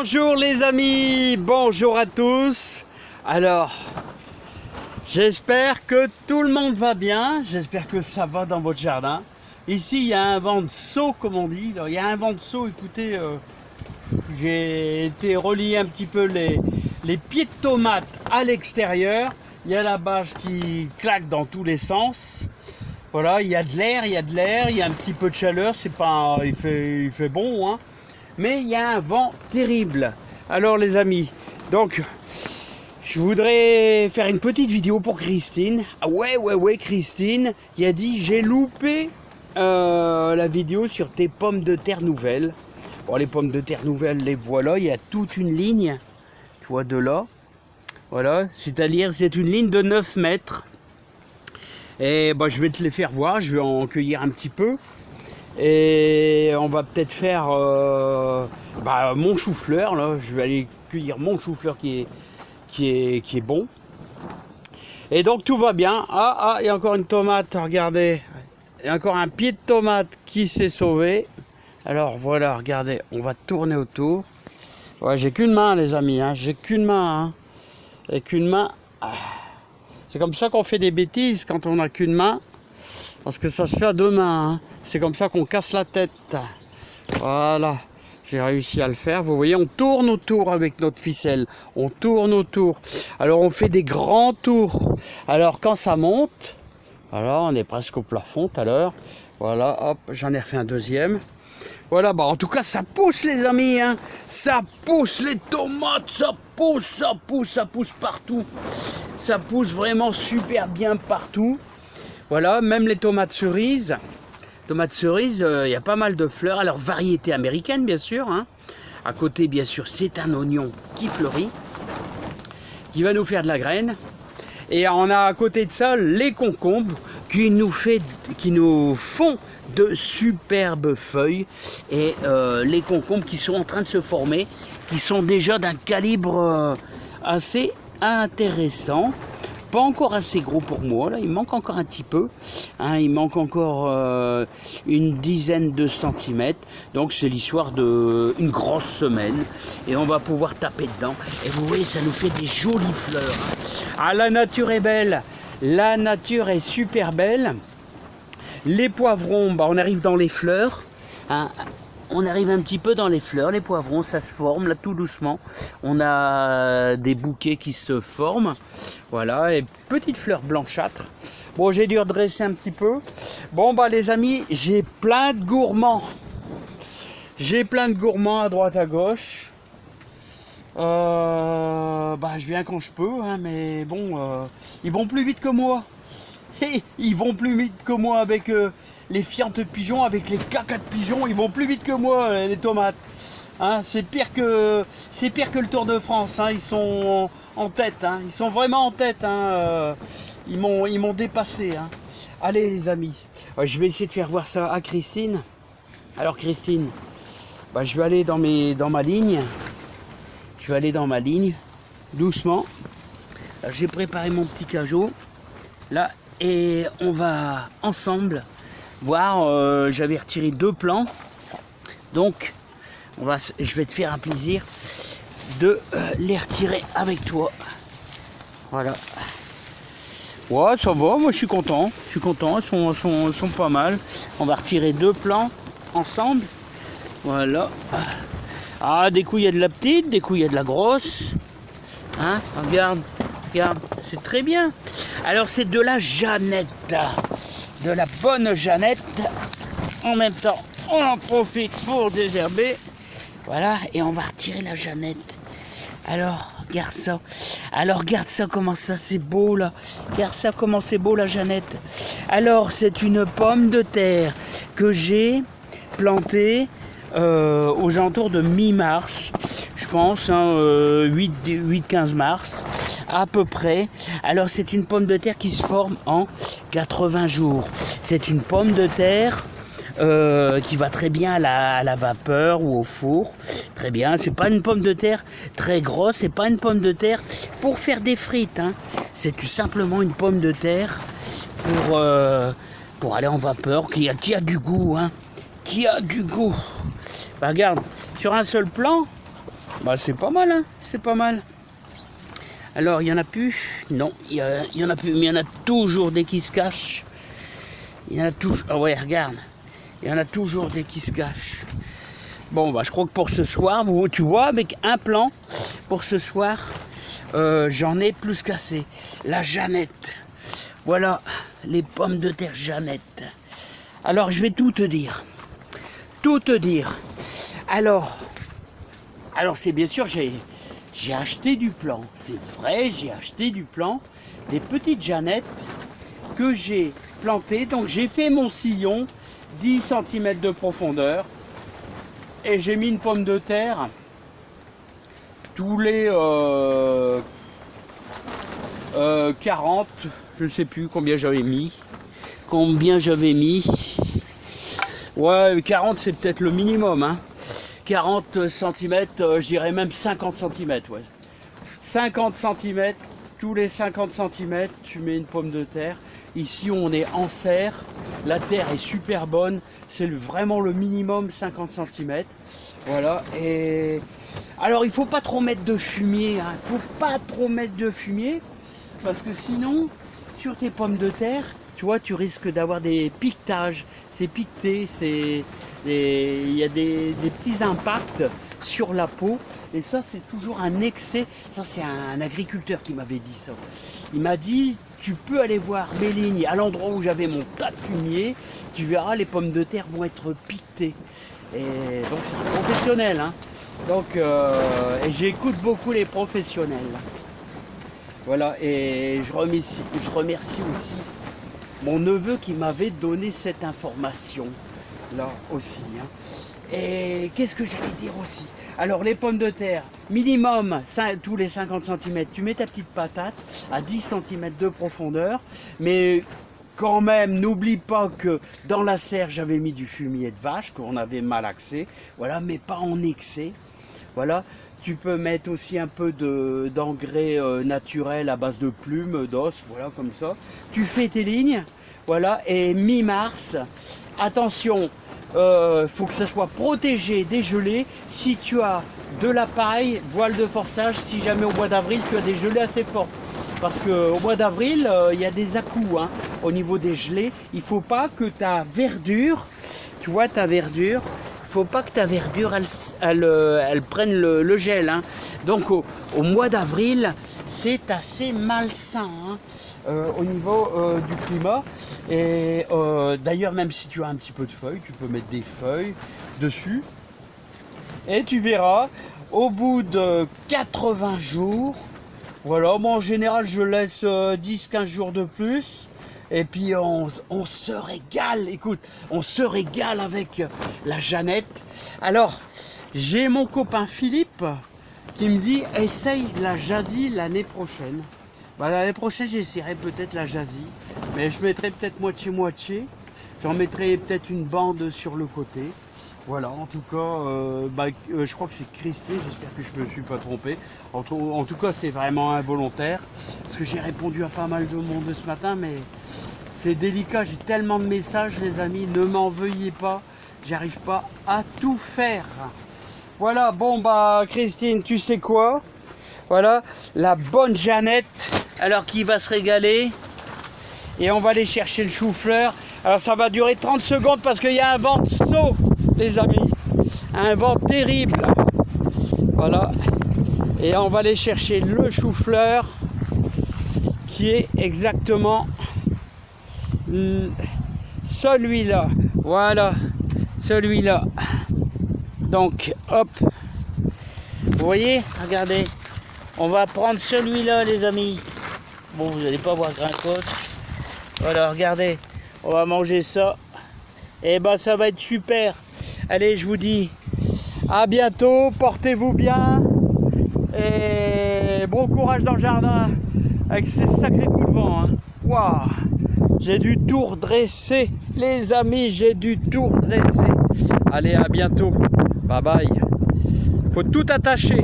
Bonjour les amis, bonjour à tous. Alors, j'espère que tout le monde va bien, j'espère que ça va dans votre jardin. Ici, il y a un vent de saut, comme on dit. Alors, il y a un vent de saut, écoutez, j'ai été relier un petit peu les pieds de tomates à l'extérieur. Il y a la bâche qui claque dans tous les sens. Voilà, il y a de l'air, il y a un petit peu de chaleur, c'est pas, il fait bon, hein. Mais il y a un vent terrible. Alors les amis, donc je voudrais faire une petite vidéo pour Christine. Ah ouais, Christine qui a dit j'ai loupé la vidéo sur tes pommes de terre nouvelles. Bon, les pommes de terre nouvelles, les voilà, il y a toute une ligne, tu vois, de là. Voilà, c'est-à-dire c'est une ligne de 9 mètres. Et bah, je vais te les faire voir, je vais en cueillir un petit peu. Et on va peut-être faire mon chou-fleur là. Je vais aller cueillir mon chou-fleur qui est bon. Et donc tout va bien. Il y a encore une tomate, regardez. Il y a encore un pied de tomate qui s'est sauvé. Alors voilà, regardez, on va tourner autour. Ouais, j'ai qu'une main les amis, hein. J'ai qu'une main. Hein. Et qu'une main. C'est comme ça qu'on fait des bêtises quand on n'a qu'une main. Parce que ça se fait à deux mains, hein. C'est comme ça qu'on casse la tête. Voilà, j'ai réussi à le faire. Vous voyez, on tourne autour avec notre ficelle. On tourne autour. Alors on fait des grands tours. Alors quand ça monte, voilà, on est presque au plafond tout à l'heure. Voilà, hop, j'en ai refait un deuxième. Voilà, bah en tout cas ça pousse les amis, hein. Ça pousse les tomates, ça pousse partout. Ça pousse vraiment super bien partout. Voilà, même les tomates cerises. Tomates cerises, il y a pas mal de fleurs. Alors, variété américaine, bien sûr. Hein. À côté, bien sûr, c'est un oignon qui fleurit, qui va nous faire de la graine. Et on a à côté de ça les concombres qui nous font de superbes feuilles. Et les concombres qui sont en train de se former, qui sont déjà d'un calibre assez intéressant. Pas encore assez gros pour moi, là, il manque encore un petit peu, hein, il manque encore une dizaine de centimètres, donc c'est l'histoire d'une grosse semaine, et on va pouvoir taper dedans, et vous voyez, ça nous fait des jolies fleurs. Hein. Ah, la nature est belle, la nature est super belle, les poivrons, bah, on arrive dans les fleurs, hein. On arrive un petit peu dans les fleurs, les poivrons, ça se forme là tout doucement. On a des bouquets qui se forment. Voilà, et petites fleurs blanchâtres. Bon, j'ai dû redresser un petit peu. Bon, bah les amis, j'ai plein de gourmands. J'ai plein de gourmands à droite à gauche. Je viens quand je peux, hein, mais bon, ils vont plus vite que moi. Ils vont plus vite que moi avec les fientes de pigeons, avec les cacas de pigeons, ils vont plus vite que moi, les tomates. Hein, c'est pire que le Tour de France. Hein, ils sont en tête. Hein, ils sont vraiment en tête. Hein, ils m'ont dépassé. Hein. Allez les amis, je vais essayer de faire voir ça à Christine. Alors Christine, je vais aller dans ma ligne. Je vais aller dans ma ligne, doucement. J'ai préparé mon petit cajot. Là, et on va ensemble voir, j'avais retiré 2 plants, donc je vais te faire un plaisir de les retirer avec toi. Voilà. Ouais, ça va, moi je suis content, elles sont pas mal. On va retirer 2 plants ensemble. Voilà. Ah, des coups il y a de la petite, des coups il y a de la grosse. Hein, regarde, c'est très bien. Alors c'est de la Jeannette, de la bonne Jeannette. En même temps, on en profite pour désherber. Voilà, et on va retirer la Jeannette. Alors, regarde ça. Alors, regarde ça, comment ça c'est beau là. Regarde ça, comment c'est beau la Jeannette. Alors, c'est une pomme de terre que j'ai plantée aux alentours de mi-mars. Je pense, hein, 8-15 mars. À peu près. Alors c'est une pomme de terre qui se forme en 80 jours. C'est une pomme de terre qui va très bien à la vapeur ou au four. Très bien. C'est pas une pomme de terre très grosse. C'est pas une pomme de terre pour faire des frites. Hein. C'est tout simplement une pomme de terre pour aller en vapeur qui a du goût. Hein. Qui a du goût. Regarde, sur un seul plan, Bah c'est pas mal, hein, c'est pas mal. Alors il y en a plus? Non, il y en a plus, mais il y en a toujours des qui se cachent. Il y en a toujours. Ah ouais, regarde. Il y en a toujours des qui se cachent. Bon bah je crois que pour ce soir, tu vois, avec un plan, pour ce soir, j'en ai plus qu'assez. La Jeannette. Voilà, les pommes de terre Jeannette. Alors je vais tout te dire. Tout te dire. Alors c'est bien sûr, j'ai acheté du plan. C'est vrai, j'ai acheté du plan. Des petites Jeannettes que j'ai plantées. Donc j'ai fait mon sillon, 10 cm de profondeur. Et j'ai mis une pomme de terre tous les 40, je ne sais plus combien j'avais mis. Ouais, 40 c'est peut-être le minimum, hein. 40 cm, je dirais même 50 cm, ouais. 50 cm, tous les 50 cm, tu mets une pomme de terre. Ici, on est en serre, la terre est super bonne, c'est vraiment le minimum 50 cm. Voilà, et alors il faut pas trop mettre de fumier, hein. Il faut pas trop mettre de fumier, parce que sinon, sur tes pommes de terre, tu vois, tu risques d'avoir des piquetages, c'est piqueté, il y a des petits impacts sur la peau, et ça c'est toujours un excès. Ça c'est un agriculteur qui m'avait dit ça. Il m'a dit, tu peux aller voir mes lignes à l'endroit où j'avais mon tas de fumier, tu verras les pommes de terre vont être piquetées. Et donc c'est un professionnel, hein. Donc et j'écoute beaucoup les professionnels. Voilà, et je remercie aussi mon neveu qui m'avait donné cette information là aussi, hein. Et qu'est-ce que j'allais dire aussi? Alors les pommes de terre, minimum tous les 50 cm, tu mets ta petite patate à 10 cm de profondeur, mais quand même, n'oublie pas que dans la serre, j'avais mis du fumier de vache, qu'on avait malaxé, voilà, mais pas en excès. Voilà, tu peux mettre aussi un peu d'engrais naturel à base de plumes, d'os, voilà, comme ça. Tu fais tes lignes, voilà, et mi-mars, attention, faut que ça soit protégé des gelées. Si tu as de la paille, voile de forçage, si jamais au mois d'avril, tu as des gelées assez fortes. Parce qu'au mois d'avril, il y a des à-coups, hein, au niveau des gelées. Il ne faut pas que ta verdure, tu vois ta verdure, il ne faut pas que ta verdure, elle prenne le gel, hein. Donc au mois d'avril, c'est assez malsain, hein, au niveau du climat. Et d'ailleurs, même si tu as un petit peu de feuilles, tu peux mettre des feuilles dessus. Et tu verras, au bout de 80 jours, voilà, moi en général je laisse 10-15 jours de plus. Et puis on se régale, écoute, on se régale avec la Jeannette. Alors, j'ai mon copain Philippe qui me dit, essaye la Jazzy l'année prochaine. Bah, l'année prochaine j'essaierai peut-être la Jazzy, mais je mettrai peut-être moitié-moitié. J'en mettrai peut-être une bande sur le côté. Voilà, en tout cas, je crois que c'est Christine, j'espère que je ne me suis pas trompé. En tout cas, c'est vraiment involontaire, parce que j'ai répondu à pas mal de monde ce matin, mais c'est délicat, j'ai tellement de messages, les amis, ne m'en veuillez pas, j'arrive pas à tout faire. Voilà, bon bah Christine, tu sais quoi? Voilà, la bonne Jeannette, alors qui va se régaler, et on va aller chercher le chou-fleur. Alors ça va durer 30 secondes parce qu'il y a un vent de saut, les amis, un vent terrible. Voilà, et on va aller chercher le chou-fleur qui est exactement celui-là. Voilà, celui-là. Donc hop, vous voyez, regardez, on va prendre celui-là, les amis. Bon, vous n'allez pas voir grand-chose. Voilà, regardez, on va manger ça. Et ben ça va être super. Allez, je vous dis à bientôt, portez-vous bien et bon courage dans le jardin avec ces sacrés coups de vent, hein. Waouh, j'ai dû tout redresser, les amis, j'ai dû tout redresser. Allez, à bientôt, bye bye. Faut tout attacher.